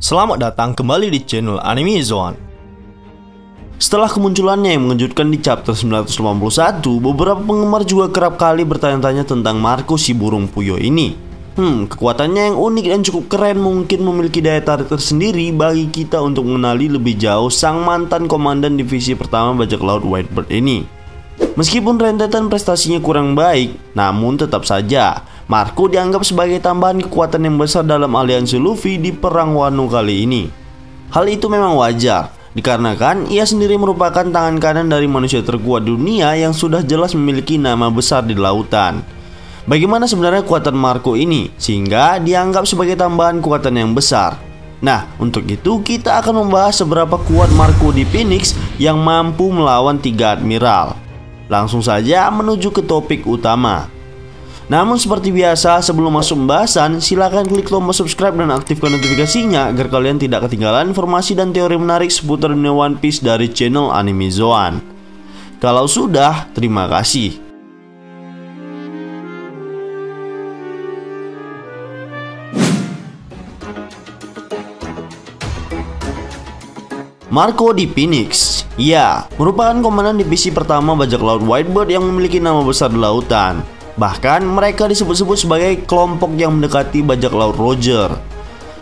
Selamat datang kembali di channel Anime Zone. Setelah kemunculannya yang mengejutkan di chapter 981, beberapa penggemar juga kerap kali bertanya-tanya tentang Marco si burung puyuh ini. Kekuatannya yang unik dan cukup keren mungkin memiliki daya tarik tersendiri bagi kita untuk mengenali lebih jauh sang mantan komandan divisi pertama bajak laut Whitebird ini. Meskipun rentetan prestasinya kurang baik, namun tetap saja Marco dianggap sebagai tambahan kekuatan yang besar dalam aliansi Luffy di perang Wano kali ini. Hal itu memang wajar, dikarenakan ia sendiri merupakan tangan kanan dari manusia terkuat dunia yang sudah jelas memiliki nama besar di lautan. Bagaimana sebenarnya kekuatan Marco ini sehingga dianggap sebagai tambahan kekuatan yang besar? Nah, untuk itu kita akan membahas seberapa kuat Marco di Phoenix yang mampu melawan 3 admiral. Langsung saja menuju ke topik utama. Namun seperti biasa, sebelum masuk pembahasan, silahkan klik tombol subscribe dan aktifkan notifikasinya agar kalian tidak ketinggalan informasi dan teori menarik seputar dunia One Piece dari channel Anime Zone. Kalau sudah, terima kasih. Marco di Phoenix, ya, merupakan komandan divisi pertama bajak laut Whitebird yang memiliki nama besar di lautan. Bahkan mereka disebut-sebut sebagai kelompok yang mendekati bajak laut Roger.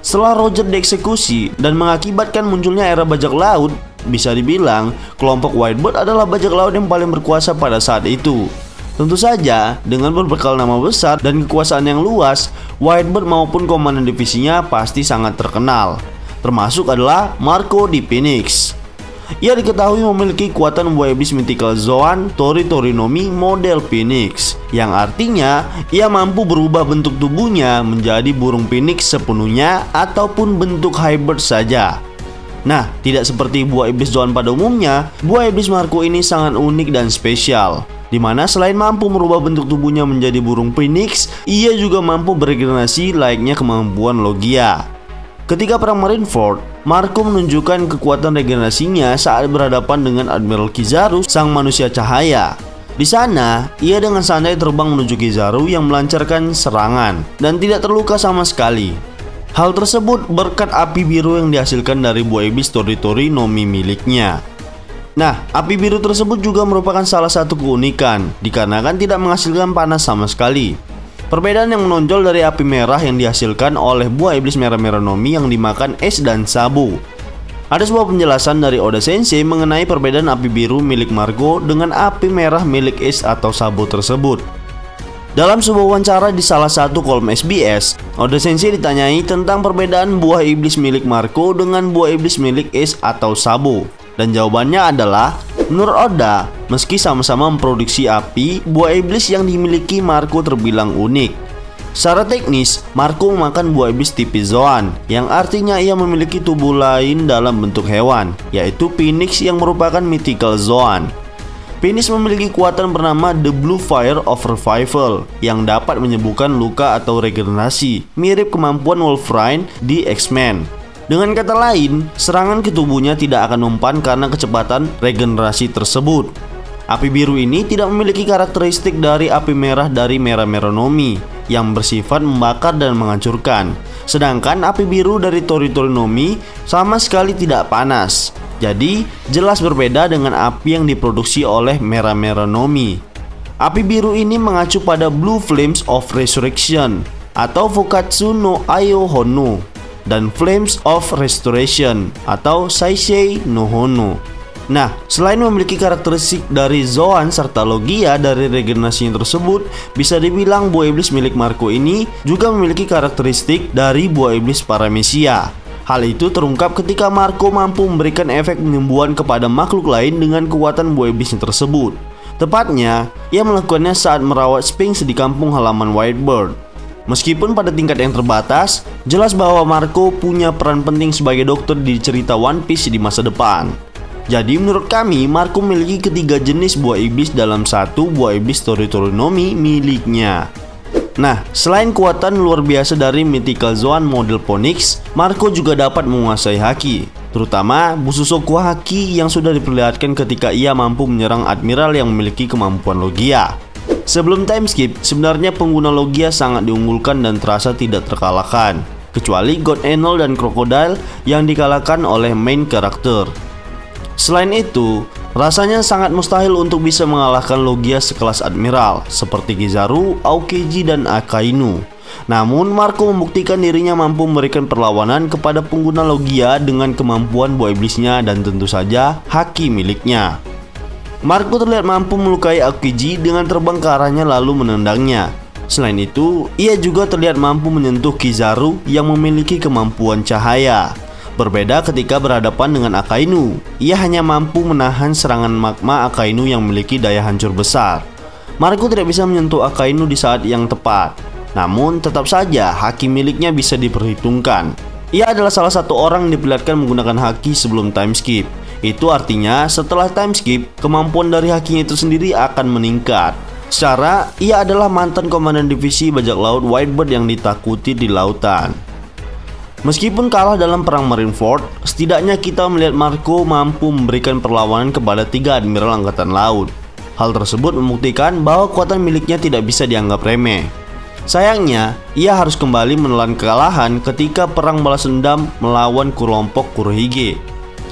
Setelah Roger dieksekusi dan mengakibatkan munculnya era bajak laut, bisa dibilang kelompok Whitebird adalah bajak laut yang paling berkuasa pada saat itu. Tentu saja, dengan berbekal nama besar dan kekuasaan yang luas, Whitebird maupun komandan divisinya pasti sangat terkenal. Termasuk adalah Marco di Phoenix. Ia diketahui memiliki kekuatan buah iblis mythical Zoan Tori Torinomi model Phoenix, yang artinya ia mampu berubah bentuk tubuhnya menjadi burung Phoenix sepenuhnya ataupun bentuk hybrid saja. Nah, tidak seperti buah iblis Zoan pada umumnya, buah iblis Marco ini sangat unik dan spesial, dimana selain mampu merubah bentuk tubuhnya menjadi burung Phoenix, ia juga mampu beregenerasi layaknya kemampuan Logia. Ketika perang Marineford, Marco menunjukkan kekuatan regenerasinya saat berhadapan dengan Admiral Kizaru, sang manusia cahaya. Di sana, ia dengan santai terbang menuju Kizaru yang melancarkan serangan dan tidak terluka sama sekali. Hal tersebut berkat api biru yang dihasilkan dari buah iblis Tori Torinomi miliknya. Nah, api biru tersebut juga merupakan salah satu keunikan, dikarenakan tidak menghasilkan panas sama sekali. Perbedaan yang menonjol dari api merah yang dihasilkan oleh buah iblis merah-merah Nomi yang dimakan Es dan Sabu. Ada sebuah penjelasan dari Oda Sensei mengenai perbedaan api biru milik Marco dengan api merah milik Es atau Sabu tersebut. Dalam sebuah wawancara di salah satu kolom SBS, Oda Sensei ditanyai tentang perbedaan buah iblis milik Marco dengan buah iblis milik Es atau Sabu. Dan jawabannya adalah, menurut Oda, meski sama-sama memproduksi api, buah iblis yang dimiliki Marco terbilang unik. Secara teknis, Marco memakan buah iblis tipis Zoan, yang artinya ia memiliki tubuh lain dalam bentuk hewan, yaitu Phoenix yang merupakan mythical Zoan. Phoenix memiliki kekuatan bernama The Blue Fire of Revival, yang dapat menyembuhkan luka atau regenerasi, mirip kemampuan Wolverine di X-Men. Dengan kata lain, serangan ke tubuhnya tidak akan mempan karena kecepatan regenerasi tersebut. Api biru ini tidak memiliki karakteristik dari api merah dari merah-merah Nomi yang bersifat membakar dan menghancurkan. Sedangkan api biru dari Tori Torinomi sama sekali tidak panas. Jadi, jelas berbeda dengan api yang diproduksi oleh merah-merah Nomi. Api biru ini mengacu pada Blue Flames of Resurrection atau Fukatsu no Ayo Hono dan Flames of Restoration atau Saisei no Hono. Nah, selain memiliki karakteristik dari Zoan serta Logia dari regenerasinya tersebut, bisa dibilang buah iblis milik Marco ini juga memiliki karakteristik dari buah iblis Paramecia. Hal itu terungkap ketika Marco mampu memberikan efek penyembuhan kepada makhluk lain dengan kekuatan buah iblisnya tersebut. Tepatnya, ia melakukannya saat merawat Sphinx di kampung halaman Whitebird. Meskipun pada tingkat yang terbatas, jelas bahwa Marco punya peran penting sebagai dokter di cerita One Piece di masa depan. Jadi menurut kami, Marco memiliki ketiga jenis buah iblis dalam satu buah iblis Tori Torinomi miliknya. Nah, selain kekuatan luar biasa dari mythical Zoan model Phoenix, Marco juga dapat menguasai haki, terutama Bususoku Haki yang sudah diperlihatkan ketika ia mampu menyerang admiral yang memiliki kemampuan Logia. Sebelum time skip, sebenarnya pengguna Logia sangat diunggulkan dan terasa tidak terkalahkan. kecuali God Enel dan Crocodile yang dikalahkan oleh main karakter. Selain itu, rasanya sangat mustahil untuk bisa mengalahkan Logia sekelas Admiral seperti Kizaru, Aokiji, dan Akainu. Namun Marco membuktikan dirinya mampu memberikan perlawanan kepada pengguna Logia dengan kemampuan buah iblisnya dan tentu saja haki miliknya. Marco terlihat mampu melukai Aokiji dengan terbang ke arahnya lalu menendangnya. Selain itu, ia juga terlihat mampu menyentuh Kizaru yang memiliki kemampuan cahaya. Berbeda ketika berhadapan dengan Akainu, ia hanya mampu menahan serangan magma Akainu yang memiliki daya hancur besar. Marco tidak bisa menyentuh Akainu di saat yang tepat. Namun tetap saja haki miliknya bisa diperhitungkan. Ia adalah salah satu orang yang diperlihatkan menggunakan haki sebelum time skip. Itu artinya setelah time skip, kemampuan dari hakinya itu sendiri akan meningkat. Secara, ia adalah mantan komandan divisi bajak laut Whitebird yang ditakuti di lautan. Meskipun kalah dalam perang Marineford, setidaknya kita melihat Marco mampu memberikan perlawanan kepada 3 admiral angkatan laut. Hal tersebut membuktikan bahwa kekuatan miliknya tidak bisa dianggap remeh. Sayangnya, ia harus kembali menelan kekalahan ketika perang balas dendam melawan kelompok Kurohige.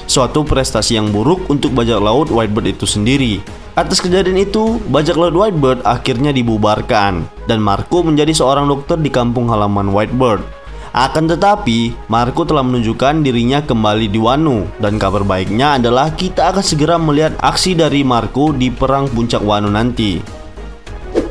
Suatu prestasi yang buruk untuk bajak laut Whitebird itu sendiri. Atas kejadian itu, bajak laut Whitebird akhirnya dibubarkan dan Marco menjadi seorang dokter di kampung halaman Whitebird. Akan tetapi, Marco telah menunjukkan dirinya kembali di Wano dan kabar baiknya adalah kita akan segera melihat aksi dari Marco di perang puncak Wano nanti.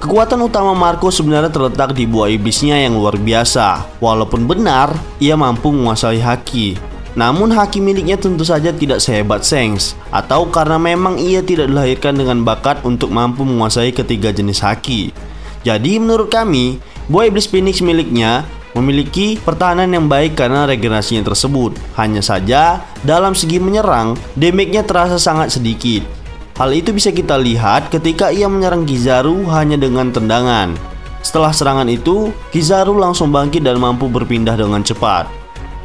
Kekuatan utama Marco sebenarnya terletak di buah iblisnya yang luar biasa. Walaupun benar, ia mampu menguasai haki. Namun haki miliknya tentu saja tidak sehebat Shanks, atau karena memang ia tidak dilahirkan dengan bakat untuk mampu menguasai ketiga jenis haki. Jadi menurut kami, buah iblis Phoenix miliknya memiliki pertahanan yang baik karena regenerasinya tersebut. Hanya saja, dalam segi menyerang, damage-nya terasa sangat sedikit. Hal itu bisa kita lihat ketika ia menyerang Kizaru hanya dengan tendangan. Setelah serangan itu, Kizaru langsung bangkit dan mampu berpindah dengan cepat.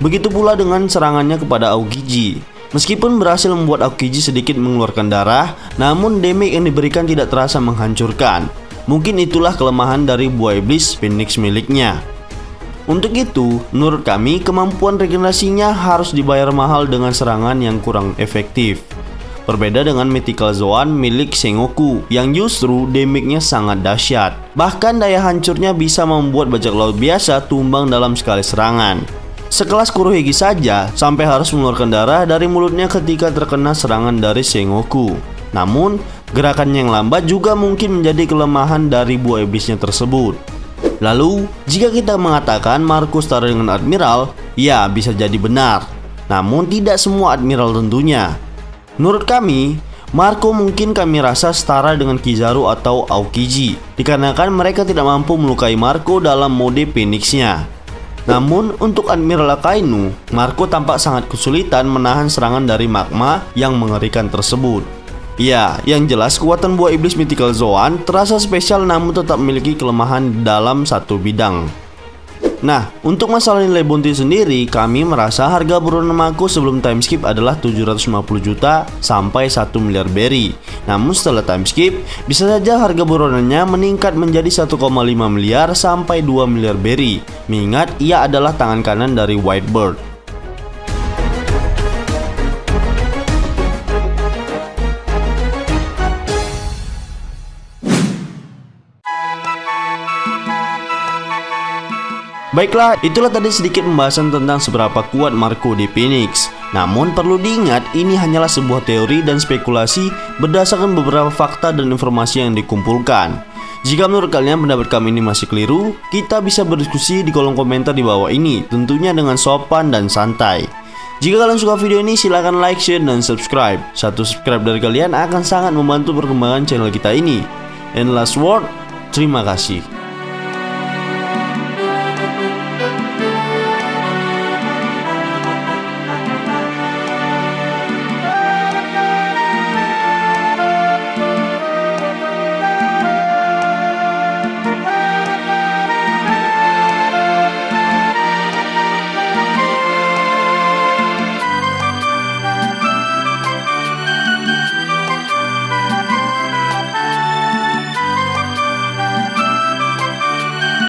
Begitu pula dengan serangannya kepada Aokiji. Meskipun berhasil membuat Aokiji sedikit mengeluarkan darah, namun damage yang diberikan tidak terasa menghancurkan. Mungkin itulah kelemahan dari buah iblis Phoenix miliknya. Untuk itu, menurut kami kemampuan regenerasinya harus dibayar mahal dengan serangan yang kurang efektif. Berbeda dengan Mythical Zoan milik Sengoku yang justru damage-nya sangat dahsyat. Bahkan daya hancurnya bisa membuat bajak laut biasa tumbang dalam sekali serangan. Sekelas Kurohige saja sampai harus mengeluarkan darah dari mulutnya ketika terkena serangan dari Sengoku. Namun, gerakannya yang lambat juga mungkin menjadi kelemahan dari buah iblisnya tersebut. Lalu, jika kita mengatakan Marco setara dengan Admiral, ya bisa jadi benar. Namun tidak semua Admiral tentunya. Menurut kami, Marco mungkin kami rasa setara dengan Kizaru atau Aokiji, dikarenakan mereka tidak mampu melukai Marco dalam mode Phoenix-nya. Namun untuk Admiral Akainu, Marco tampak sangat kesulitan menahan serangan dari magma yang mengerikan tersebut. Ya, yang jelas kekuatan buah iblis Mythical Zoan terasa spesial namun tetap memiliki kelemahan dalam satu bidang. Nah, untuk masalah nilai bounty sendiri, kami merasa harga buronan Marco sebelum time skip adalah 750 juta sampai 1 miliar berry. Namun setelah time skip, bisa saja harga buronannya meningkat menjadi 1,5 miliar sampai 2 miliar berry. Mengingat ia adalah tangan kanan dari Whitebird. Baiklah, itulah tadi sedikit pembahasan tentang seberapa kuat Marco di Phoenix. Namun perlu diingat, ini hanyalah sebuah teori dan spekulasi berdasarkan beberapa fakta dan informasi yang dikumpulkan. Jika menurut kalian pendapat kami ini masih keliru, kita bisa berdiskusi di kolom komentar di bawah ini, tentunya dengan sopan dan santai. Jika kalian suka video ini, silahkan like, share, dan subscribe. Satu subscribe dari kalian akan sangat membantu perkembangan channel kita ini. And last word, terima kasih.